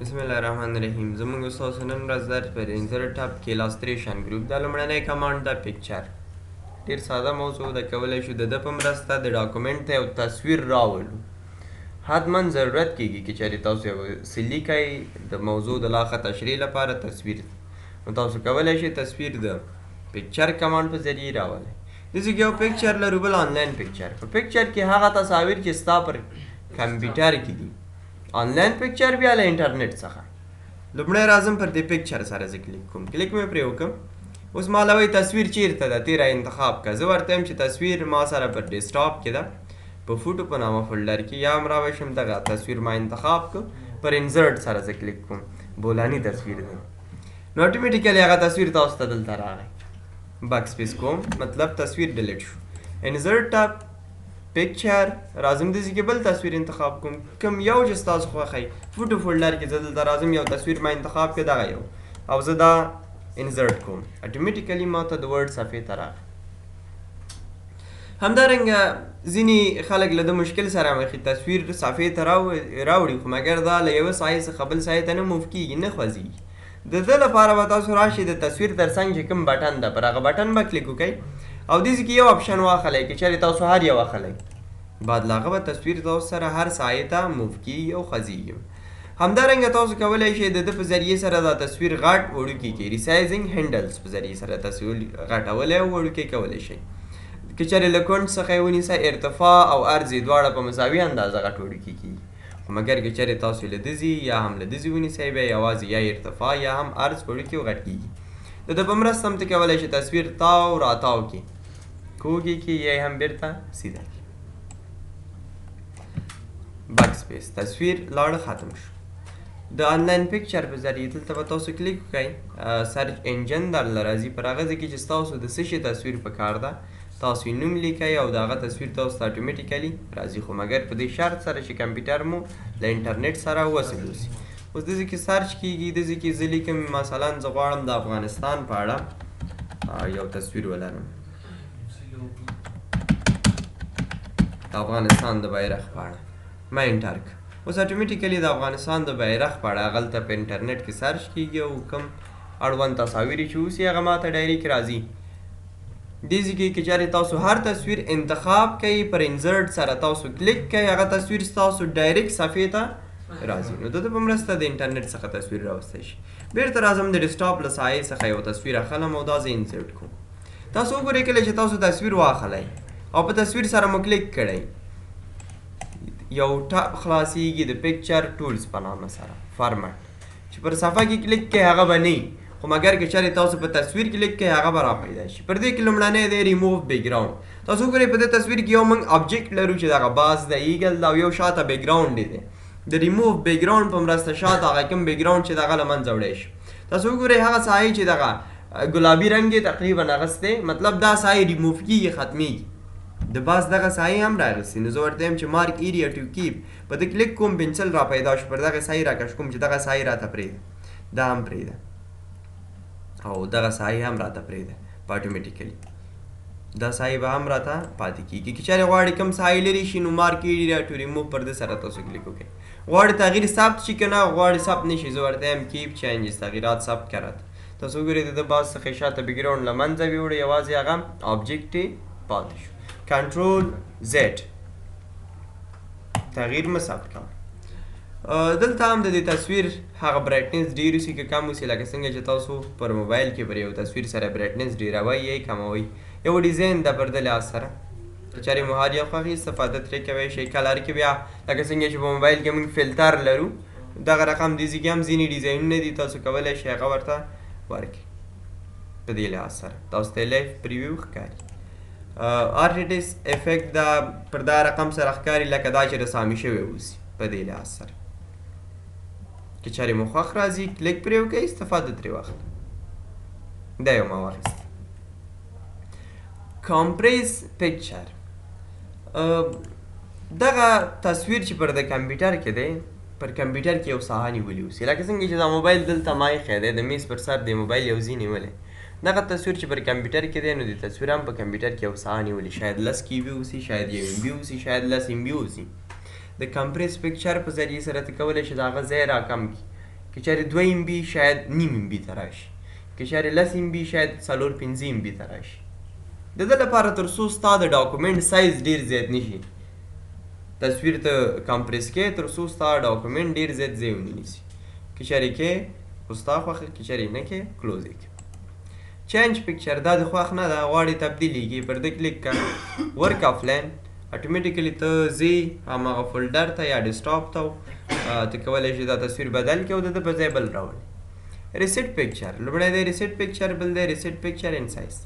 بسم الله الرحمن الرحیم زموږ ستاسو نن ورځ درس پر انزر ټاپ کې الاستریشن ګروپ دا لومړنی کمانډ د پکچر ډیر ساده موضوع ده کولی شو د ده په مرسته د ډاکومنټ ته یو تصویر راولو حتما ضرورت کیږي چې چېرې تاسو یو څه لیکئ د موضوع د لا ښه تشریح لپاره تصویر نو تاسو کولی شئ تصویر د پکچر کمانډ په ذریعې راولئ داسې کې یو پکچر لرو بل آنلاین پکچر په پکچر کې هغه تصاویر چې ستا پر کمپیوټر کې دي آنلاین پکچر بیا له انټرنیټ څخه لومړی راځم پر دې پکچر سره زه کلیک کوم کلیک مې پرې وکړم اوس ما لوی تصویر چیرته ده تیره انتخاب کړه زه ورته یم چې تصویر ما سره پر ډیسکټاپ کې ده په فوټو په نامه فولډر کې یا هم راوشم دغه تصویر ما انتخاب کړ پر انزرټ سره زه کلیک کوم بولانی تصویر ده نو اټومیټیکلی هغه تصویر تاسو ته دلته راغی بک سپیس کوم مطلب تصویر ډیلیټ شو انزرټ ټاپ پکچر راځم داسې کې بل تصویر انتخاب کوم کوم یو چې ستاسو خوښی فوټو فولډر کې زه دلته راځم یو تصویر ما انتخاب کړ دغه یو او زه دا انزرټ کوم اټومیټیکلی ما ته د ورډ صفحې ته راغی همدارنګه ځینې خلک له د مشکل سره مخې تصویر صفحې ته راوړي خو مګر دا له یوه سایې څخه بل سایې ته نه موف کېږي نه خوځېږي د ده لپاره به تاسو راشئ د تصویر تر څنګ چې کوم بټن ده پر هغه بټن به کلیک وکئ او داسې کې یو اپشن واخلئ که چېرې تاسو هر یو واخلئ بعد له هغه به تصویر تاسو سره هر سایې ته موف کېږي او خوځېږي همدارنګه تاسو کولی شئ د ده په ذریعې سره دا تصویر غټ وړوکي کې ریسایزینګ هینډلز په ذریعې سره تصویر غټولی او وړوکی کولی شئ که چېرې له کونډ څخه یې ونیسئ ارتفاع او عرض یې دواړه په مساوي اندازه غټ وړوکي کېږي خو مګر که چېرې تاسو له دزي یا هم له دزي ونیسئ بیا یوازې یا ارتفاع یا هم عرض وړوکي او غټ کېږي د ده په مرسته هم ته کولی شئ تصویر تاو راتاو کړي کوږې کې یا هم بیرته سیده کړي بک سپیس تصویر لاړه ختم شو د آنلاین پکچر په ذریعې دلته به تاسو کلیک وکئ سرچ انجن درله راځي پر هغه ځای کې چې ستاسو د څه شي تصویر پکار ده تاسو یې نوم لیکئ او د هغه تصویر تاسو ته اټومیټیکلي راځي خو مګر په دې شرط سره چې کمپیوټر مو له انټرنیټ سره وصل اوسي اوس داسې کې سرچ کیږي داسې کې زه لیکم مثلا زه غواړم د افغانستان په اړه یو تصویر ولرم د افغانستان د بیرغ په اړه ما انټر کړ اوس اټومیټیکلي د افغانستان د بیرغ په اړه هغلته په انټرنیټ کې سرچ کیږي او کوم اړوند تصاویر چې اوسي هغه ما ته ډایرکټ راځي دې کې که چېرې تاسو هر تصویر انتخاب کوئ پر انزرټ سره تاسو کلیک کوئ هغه تصویر ستاسو ډایرکټ صفحې ته راځي نو د ده په مرسته د انټرنیټ څخه تصویر راوستی شي بیرته راځم د ډیسکټاپ له سایې څخه یو تصویر اخلم او دا زه انزرټ کوم تاسو وګورئ کله چې تاسو تصویر واخلئ او په تصویر سره مو کلیک کړئ یو ټاپ خلاصیږي د پکچر ټولز په نامه سره فارمټ چې پر صفحه کې کلیک کوئ هغه به نه خو مګر که چېرې تاسو په تصویر کلیک کوئ هغه به راپیدا شي پر دې کې لومړنی دی ریموو بیکګراوند تاسو وګورئ په دې تصویر کې یو موږ ابجیکټ لرو چې دغه باز د ایګل ده او یو شاته بیکګراوند دی د ریموو بیکګراوند په مرسته شاته هغه کوم بیکګراوند چې دغه له منځه وړی شي تاسو وګورئ هغه سایې چې دغه ګلابي رنګ یې تقریبا اغوستی مطلب دا سایې ریموو کېږي ختمیږي د باز دغه سایې هم راغستې نو زه ورته یم چې مارک ایریا ټو کیپ په ده کلیک کوم پنسل را پیدا شو پر دغه سایې راکش کوم چې دغه سایې راته پرېږده دا هم پرېږده او دغه سایې هم راته پرېږده په اټومیټیکلي دا سایې به هم راته پاتې کېږي که چېرې غواړې کوم سایې لرې شي نو مارک ایریا ټو ریموو پر ده سره تاسو کلیک وکړئ غواړې تغییر ثبت شي که نه غواړې ثبت نه شي زه ورته یم کیپ چینجز تغییرات ثبت کرد تاسو وګورئ د ده باز څخه شاته بیکګراوند له منځه ویوړه یوازې هغه ابجیکټ یې پاتې شو کنټرول زیډ تغییر مه ثبت کوه دلته هم د دې تصویر هغه برایټنس ډېر اوسي که کم اوسي لکه څنګه چې تاسو پر موبایل کې پر یو تصویر سره برایټنس ډېروئ یا کموئ یو ډیزاین ده پر د لحاظ سره که چېرې مو هر یو خوښي استفاده ترې کوی شئ کلر کې بیا لکه څنګه چې په موبایل کې موږ فلټر لرو دغه رقم دې کې هم ځینې ډیزاینونه دي تاسو کولی شئ هغه ورته ورکړئ په دې لحاظ سره تاسو ته لایف پریویو ښکاري آرټیټس افیکټ دا پر دا رقم سره ښکاري لکه دا چې رسامي شوی اوسي په دې لحاظ سره که چېرې مو خوښ راځي کلیک پرې وکړئ استفاده ترې واخلئ دا یو ما واخیست کامپریس پکچر دغه تصویر چې پر د کمپیوټر کې دی پر کمپیوټر کې یو ساحه نیولې اوسي لکه څنګه چې دا موبایل دلته ما ایښی دی د میز پر سر د موبایل یو ځای نیولی دغه تصویر چې پر کمپیوټر کې دی نو د تصویر هم په کمپیوټر کې یو ساحه نیولې شاید 10 KB اوسي شاید 1 MB اوسي شاید 10 MB اوسي د کمپریس پکچر په ذریعې سره ته کولی شې د هغه ځای راکم کړي که چېرې 2 MB شاید نیم MB ته راشي، که چېرې 10 MB شاید 4-5 MB ته راشي. د دې لپاره تر څو ستا د ډاکومنټ سایز ډېر زیات نشي، تصویر ته کمپریس کې تر څو ستا ډاکومنټ ډېر زیات ځای ونه نیسي. که چېرې کې خو ستا خوښه، که چېرې نه کې کلوز یې کړه. چینج پکچر دا د خوښ نه ده، غواړې تبدیلي کړي، پر ده کلیک کړه، ورک آفلاین اټومیټیکلی ته ځې هماغه فولډر ته یا ډیسکټاپ ته، ته کولی شې دا تصویر بدل کړې او د ده په ځای بل راولې. ریسیټ پکچر لومړی دی ریسیټ پکچر، بل دی ریسیټ پکچر ان سایز.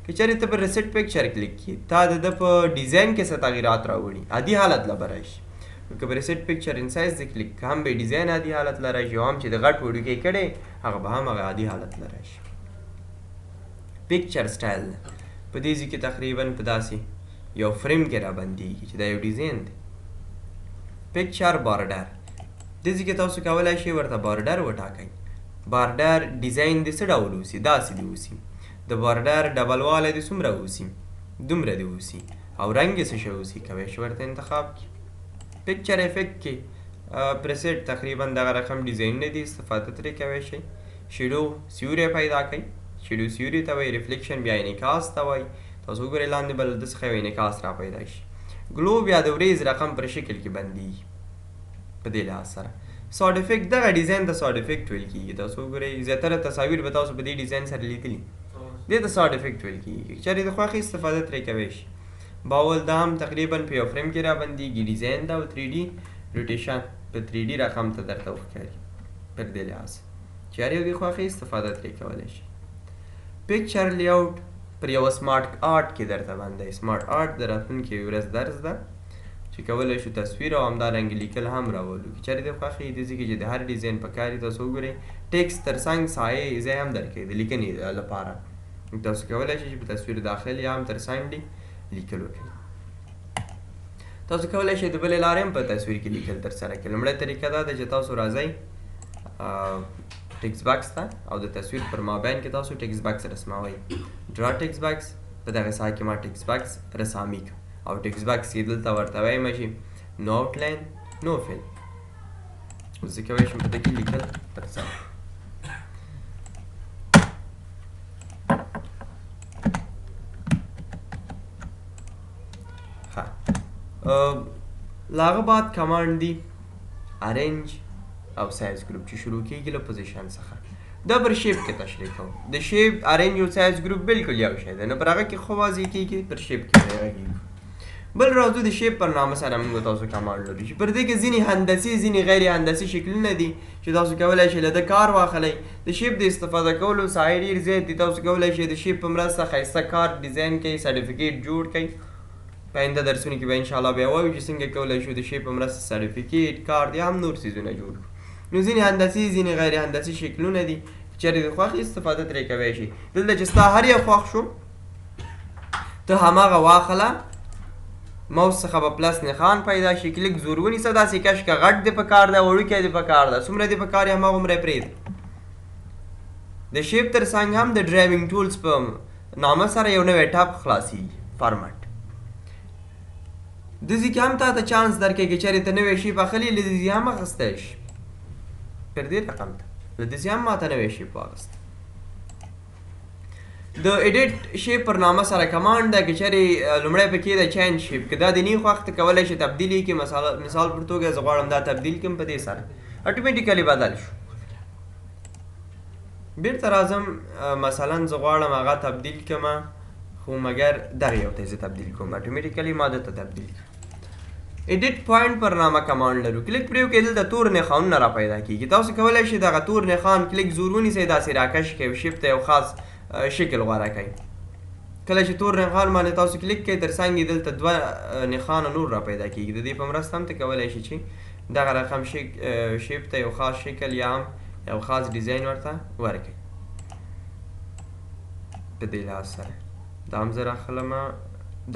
که چېرې ته پر ریسیټ پکچر کلیک کړي تا د ده په ډیزاین کې څه تغیرات راوړي، عادي حالت له به راشي. که په ریسیټ پکچر ان سایز دې کلیک هم به ډیزاین عادي حالت له راشي، او هم چې د غټ وډوکې کړی هغه به هم هغه عادي حالت له راشي. پکچر سټایل په دې ځای کې تقریبا په داسې یو فریم کې رابندېږي چې دا یو ډیزاین دی. پکچر بارډر دې ځای کې تاسو کولی شئ ورته بارډر وټاکئ. بارډر ډیزاین دې څه ډول اوسي، داسې دې اوسي. د بارډر ډبل والی دې څومره اوسي، دومره دې اوسي، او رنګ یې څه شی اوسي، کولی شئ ورته انتخاب کړي. پکچر افیکټ کې پریسیټ تقریبا دغه رقم ډیزاینونه دي، استفاده ترې کولی شئ. شیډو سیوری پیدا کړئ، شیډو سیوری ته وایي، ریفلیکشن بیا انعکاس ته وایي. تاسو وګورئ لاندې به له ده څخه یو انعکاس را پیدا شي. ګلو بیا د وریځ رقم پر شکل کې بندېږي په دې لحاظ سره. ساډ افیکټ دغه ډیزاین ته ساډ افیکټ ویل کېږي. تاسو وګورئ زیاتره تصاویر به تاسو په دې ډیزاین سره لیدلي، دې ته ساډ افیکټ ویل کېږي. چېرې د خوښې استفاده ترې کوی شي. باول دا هم تقریبا په یو فریم کې را بندېږي، ډیزاین ده، او 3D روټیشن په 3D رقم ته درته وښکاري پر دې لحاظ. چېرې د خوښې استفاده ترې کولی شي. پکچر لیاوټ پر یوه سمارټ آرټ کې درته باندې. سمارټ آرټ د راتلونکې ورځ درس ده چې کولی شو تصویر او همدارنګې لیکل هم راولو. که چېرې د خوښې دې ځای کې چې د هر ډیزاین په کار وي، تاسو وګورئ ټیکسټ تر څنګ سایې ځای هم درکوي د لیکنې لپاره. تاسو کولی شئ چې په تصویر داخل یا هم تر څنګ لیکل وکړئ. تاسو کولی شئ د بلې لارې هم په تصویر کې لیکل ترسره کړئ. لومړۍ طریقه دا ده چې تاسو راځئ ټکس باکس ته او د تصویر پر مابین کې تاسو ټکس باکس رسموئ. ډرا ټکس باکس په دغه ساحه کې ما ټکس باکس رسامي کړ او ټکس باکس یې دلته ورته وایم چې نو آوټلاین نو فیل. زه کولی شم په دې کې لیکل ترسره کړم. له هغه بعد کمانډ دي ارینج او سایز ګروپ چې شروع کېږي له پوزیشن څخه. دا پر شیپ کې تشریح کوم. د شیپ ارینج او سایز ګروپ بالکل یو شی دی، نو پر هغه کې خو واضح کېږي پر شیپ کې غږېږي. بل راځو د شیپ پر نامه سره موږ تاسو کمانډ لرو چې پر دې کې ځینې هندسي ځینې غیر هندسي شکلونه دي چې تاسو کولی شئ له ده کار واخلئ. د شیپ د استفاده کولو ساحې ډېر زیات دي. تاسو کولی شئ د شیپ په مرسته ښایسته کار ډیزاین کړئ، سرټیفیکیټ جوړ کړئ. په آینده درسونو کې به انشاءالله بیا وایو چې څنګه کولی شو د شیپ په مرسته سرټیفیکیټ، کارډ یا هم نور څیزونه جوړ کړو. نو ځینې هندسي ځینې غیر هندسي شکلونه دي چې چېرې د خوښې استفاده ترې کوی شي. دلته چې ستا هر یو خوښ شو ته هماغه واخله، موس څخه به پلس نښان پیدا شي، کلیک زور ونیسه، داسې کش که غټ دې په کار ده، وړوکی دې په کار ده، څومره دې په کار یې هماغومره یې پرېږده. د شیپ تر څنګ هم د ډرایوینګ ټولز په نامه سره یو نوی ټاپ خلاصېږي، فارمټ. دځې کې هم تا ته چانس درکوي که چېرې ته نوی شیپ اخلي له دځې هم اخیستی شي پر دې رقم ته، له دځې هم ما ته نوی شیپ واخیست. د ایډیټ شیپ پر نامه سره کمانډ ده. که چېرې لومړی پکې ده چینج شیپ، که دا دې نه خوښ ته کولی شي تبدیل یې کړي. مثال پر توګه زه غواړم دا تبدیل کړم په دې سره، اټومیټیکلی بدل شو. بېرته راځم مثلا زه غواړم هغه تبدیل کړمه، خو مګر دغه یو ته یې زه تبدیل کوم، اټومیټیکلی ما دته تبدیل کړم. ایډیټ پوینټ پر نامه کمانډ لرو. کلیک پرې وکړئ، دلته تور نښانونه را پیدا کېږي. تاسو کولی شئ دغه تور نښان کلیک زور ونیسئ، داسې راکش کړئ او شیپ ته یو خاص شکل غوره کړئ. کله چې تور نښان باندې تاسو کلیک کړئ تر څنګ یې دلته دوه نښانه نور را پیدا کېږي. د دې په مرسته هم ته کولی شئ چې دغه رقم شیپ ته یو خاص شکل یا هم یو خاص ډیزاین ورته ورکړئ په دې لحاظ سره. دا هم زه راخلمه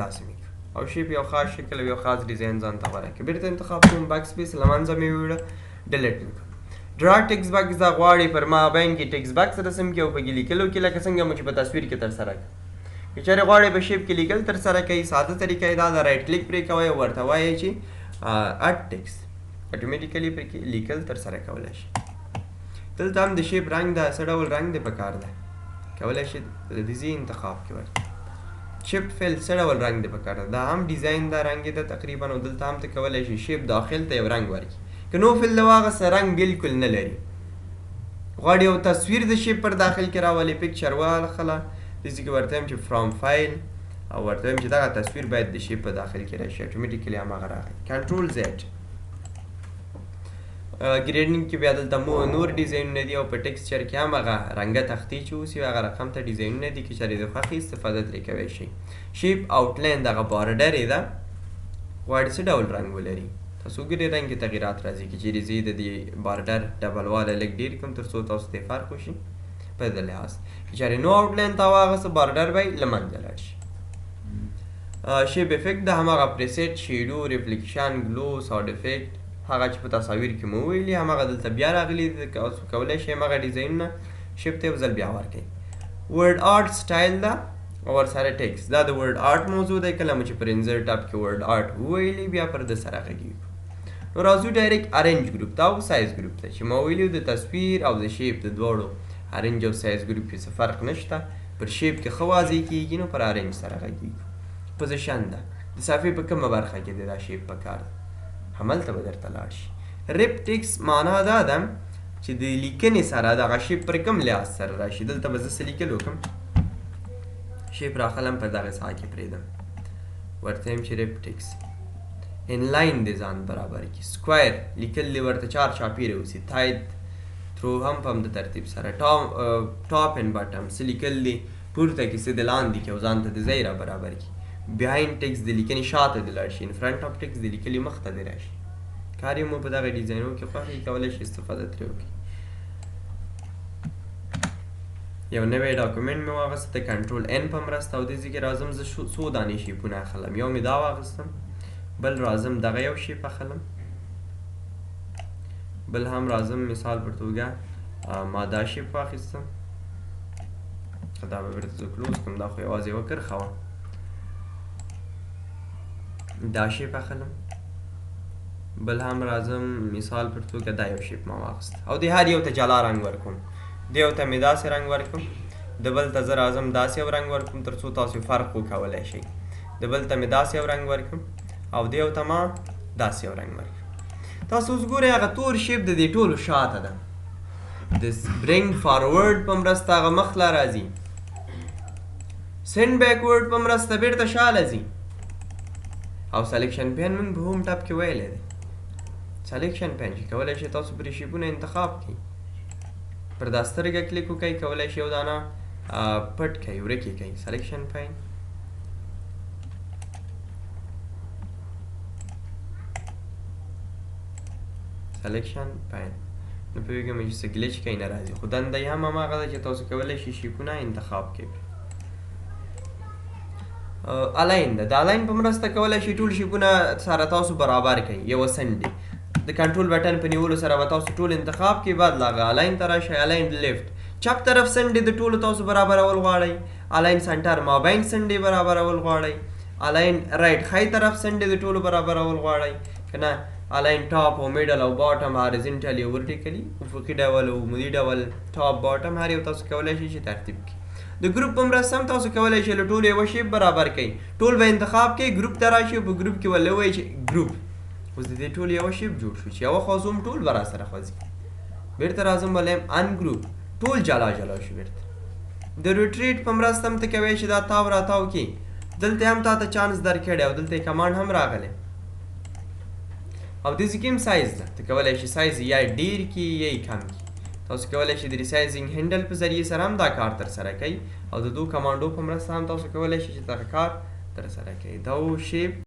داسې مې او شیپ یو خاص شکل او یو خاص ډیزاین ځان ته غوره کړئ. بېرته انتخاب کوم، بیک سپیس له منځه مې یوړه، ډیلیټ مې کړم. ډرا ټکس باکس دا غواړي پر مابین کې ټکس باکس رسم کړي او په کې لیکلو کې لکه څنګه مو چې په تصویر کې ترسره کړه. که چېرې غواړئ په شیپ کې لیکل ترسره کوئ، ساده طریقه یې دا ده، رایټ کلیک پرې کوئ او ورته وایئ چې اډ ټکس، اټومیټیکلی پرې کې لیکل ترسره کولی شي. دلته هم د شیپ رنګ ده، څه ډول رنګ دی پکار ده، کولی شي د دې ځای انتخاب کې ورکړي. شیپ فیل څه ډول رنګ دی پکار ده، دا هم ډیزاین ده، رنګ ده تقریبا، او دلته هم ته کولی شي شیپ داخل ته یو رنګ ورکړي. که نو فیل د هغسې رنګ بالکل نه لري، غواړي یو تصویر د شیپ پر داخل کې راولي، پکچر واخله، داسې کې ورته وایم چې فرام فایل، او ورته وایم چې دغه تصویر باید د شیپ په داخل کې راشي، اټومیټیکلی هماغه راغی. کنټرول زیډ. ګریډینګ کې بیا دلته نور ډیزاینونه دي، او په ټیکسچر کې هم هغه رنګه تختې چې اوسي هغه رقم ته ډیزاینونه دي، که چېرې د خوښې استفاده ترې کوی شئ. شیپ آوټلاین دغه بارډر یې ده، غواړي څه ډول رنګ ولري. تاسو ګورئ رنګ کې تغیرات راځي، که چېرې زه د دې بارډر ډبل والی لږ ډېر کړم تر څو تاسو ته فرق وشي په دې لحاظ. که چېرې نو آوټلاین ته واغسته بارډر به یې له منځه لاړ شي. شیپ افیکټ د هماغه پریسیټ، شیډو، ریفلیکشن، ګلو، ساوډ افیکټ، هغه چې په تصاویر کې مو ویلي هماغه دلته بیا راغلي دي، تاسو کولی شئ هماغه ډیزاینونه شیپ ته یو ځل بیا ورکړئ. ورډ آرټ سټایل ده او ورسره ټیکس، دا د ورډ آرټ موضوع دی. کله مو چې پر انزر ټاپ کې ورډ آرټ وویلي بیا پر ده سره غږیږو. نو راځو ډایرکټ ارنج ګروپ ته او سایز ګروپ ته، چې ما ویلي د تصویر او د شیپ د دواړو ارنج او سایز ګروپ کې څه فرق نشته، پر شیپ کې ښه واضح کېږي، نو پر ارنج سره غږیږو. پوزیشن ده، د صفحې په کومه برخه کې دی دا شیپ پکار ده، هملته به درته لاړ شي. ریپ ټیکس معنا دا ده چې د لیکنې سره دغه شیپ پر کوم لحاظ سره راشي. دلته به زه څه لیکل وکړم، شیپ راخلم پر دغه ساحه کې پرېږدم، ورته یم چې ریپ ټیکس انلاین دې ځان برابر کړي. سکویر لیکل دې ورته چار چاپیره اوسي، تایید تھرو هم په همده ترتیب سره. ټاپ اینډ باټم څه لیکل دي پورته کړي، څه دې لاندې کړي او ځان ته دې ځای را برابر کړي. بیهایند ټیکس د لیکنې شاته دې لاړ شي، ان فرنټ اف ټیکس د لیکلي مخته دې راشي. کار یې مو په دغه ډیزاینونو کې خوښ وي، کولی شي استفاده ترې وکړي. یو نوی ډاکومنټ مې واخیسته د کنټرول ان په مرسته، او دې ځای کې راځم زه څو دانې شیپونه اخلم. یو مې دا واخیستم، بل راځم دغه یو شیپ اخلم، بل هم راځم مثال پر توګه ما دا شیپ واخیستم، دا به بیرته زه کلوز کړم، دا خو یوازې یوه کرښه وه. دا شیپ اخلم، بل هم راځم مثال پر توګه دا یو شیپ ما واخیست، او د هر یو ته جلا رنګ ورکوم. د یو ته مې داسې رنګ ورکوم، د بل ته زه راځم داسې یو رنګ ورکوم تر څو تاسو فرق وکولی شئ. د بل ته مې داسې یو رنګ ورکوم، او د یو ته ما داسې یو رنګ ورکوم. تاسو اوس ګورئ هغه تور شیپ د دې ټولو شاته ده، د برینګ فارورډ په مرسته هغه مخ له راځي، سینډ بیکورډ په مرسته بیرته شاله ځي، او سلیکشن پین موږ په هوم ټاپ کې ویلی دی. سلیکشن پین چې کولی شئ تاسو پرې شیپونه انتخاب کړئ، پر دا سترګه کلیک وکړئ، کولی شئ یو دانه پټ کړئ، ورک یې کړئ. سلیکشن پین سلیکشن پین، نو پوهېږم چې څه ګلیچ کوي نه راځي، خو دنده یې هم هماغه ده چې تاسو کولی شئ شیپونه انتخاب کړئ. الاین ده، د الاین په مرسته کولی شئ ټول شیپونه سره تاسو برابر کړئ. یوه سنډې د کنټرول بټن په نیولو سره به تاسو ټول انتخاب کړئ، بعد له هغه الاین ته راشئ. الاین لیفت چپ طرف سنډې د ټولو تاسو برابرول غواړئ، الاین سنټر مابین سنډې برابرول غواړئ، الاین رایټ ښی طرف سنډې د ټولو برابرول غواړئ که نه، الاین ټاپ او میډل او باټم هارزنټلي او ورټیکلي، افقي ډول او عمودي ډول، ټاپ باټم هر یو تاسو کولی شئ چې ترتیب کړئ. د ګروپ په مرسته هم تاسو کولی شئ له ټولو یوه شیپ برابر کړئ، ټول به انتخاب کړئ، ګروپ ته راشئ، په ګروپ کې ولې وایئ چې ګروپ، اوس د دې ټول یوه شیپ جوړ شو چې یوه خوځوم ټول به راسره خوځي. بیرته راځم ولایم ان ګروپ، ټول جلا جلا شو. بیرته د روټریټ په مرسته هم ته کوی شي دا تاو راتاو کړي، دلته هم تا ته چانس درکړی او دلته یې کمانډ هم راغلی، او دې ځای کې هم سایز ده، ته کولی شي سایز یا ډېر کړي یا یې کم کړي. تاسو کولی شئ د ریسایزینګ هینډل په ذریعې سره هم دا کار ترسره کوئ، او د دو کمانډو په مرسته هم تاسو کولی شئ چې دغه کار ترسره کوئ. دا و شیپ